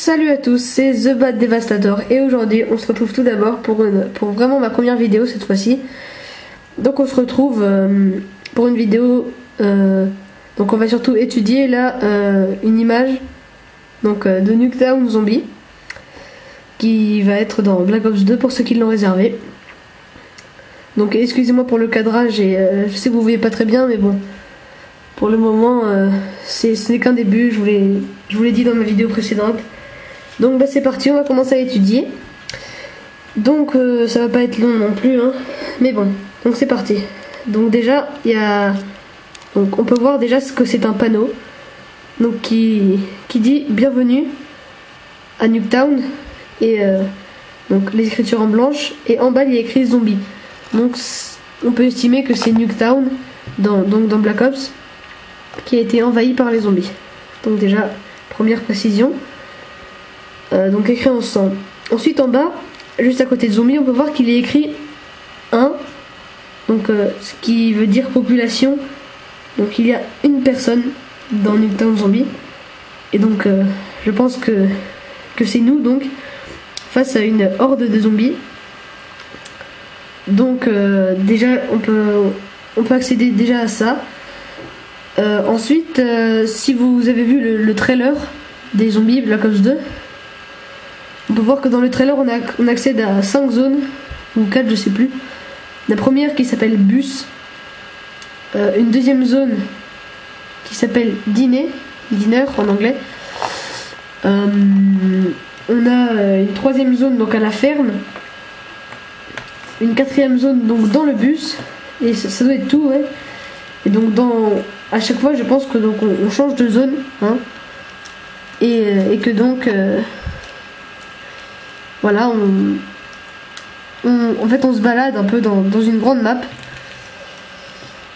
Salut à tous, c'est The Bad Devastator et aujourd'hui on se retrouve tout d'abord pour vraiment ma première vidéo cette fois-ci. Donc on se retrouve pour une vidéo, donc on va surtout étudier là une image donc, de Nuketown Zombie qui va être dans Black Ops 2 pour ceux qui l'ont réservé. Donc excusez-moi pour le cadrage et je sais que vous voyez pas très bien mais bon, pour le moment ce n'est qu'un début, je vous l'ai dit dans ma vidéo précédente. Donc c'est parti, on va commencer à étudier. Donc ça va pas être long non plus hein. Mais bon, donc c'est parti. Donc déjà on peut voir déjà ce que c'est un panneau donc qui dit bienvenue à Nuketown et donc les écritures en blanche et en bas il y a écrit zombie. Donc on peut estimer que c'est Nuketown dans Black Ops qui a été envahi par les zombies. Donc déjà première précision. Donc écrit en sang. Ensuite en bas, juste à côté de zombie, on peut voir qu'il est écrit 1. Donc ce qui veut dire population. Donc il y a une personne dans Nuketown Zombie. Et donc je pense que c'est nous donc face à une horde de zombies. Donc déjà on peut accéder déjà à ça. Ensuite si vous avez vu le trailer des zombies Black Ops 2, on peut voir que dans le trailer on accède à 5 zones, ou 4 je sais plus. La première qui s'appelle bus, une deuxième zone qui s'appelle dinner en anglais. On a une troisième zone donc à la ferme, une quatrième zone donc dans le bus, et ça doit être tout ouais. Et donc à chaque fois je pense que donc on change de zone hein, et que donc voilà, en fait on se balade un peu dans une grande map.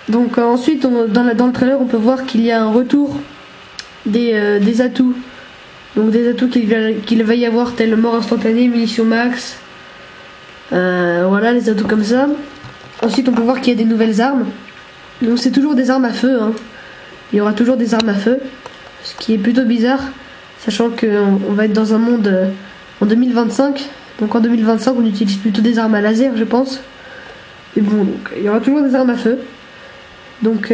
Donc ensuite dans le trailer on peut voir qu'il y a un retour des atouts. Donc des atouts qu'il va y avoir tel mort instantanée, munitions max, voilà les atouts comme ça. Ensuite on peut voir qu'il y a des nouvelles armes. Donc c'est toujours des armes à feu hein. Il y aura toujours des armes à feu, ce qui est plutôt bizarre sachant qu'on va être dans un monde en 2025, donc en 2025 on utilise plutôt des armes à laser je pense. Et bon donc il y aura toujours des armes à feu. Donc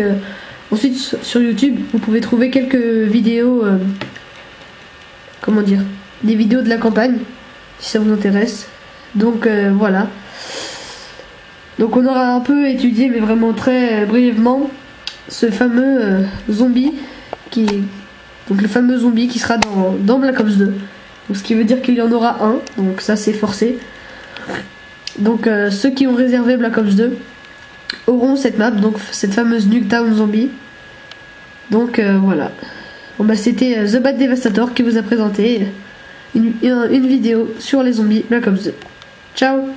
ensuite sur YouTube vous pouvez trouver quelques vidéos, comment dire, des vidéos de la campagne si ça vous intéresse. Donc voilà. Donc on aura un peu étudié mais vraiment très brièvement ce fameux zombie donc le fameux zombie qui sera dans Black Ops 2. Donc, ce qui veut dire qu'il y en aura un, donc ça c'est forcé. Donc ceux qui ont réservé Black Ops 2 auront cette map, donc cette fameuse Nuketown Zombie. Donc voilà. Bon bah c'était The Bad Devastator qui vous a présenté une vidéo sur les zombies Black Ops 2. Ciao.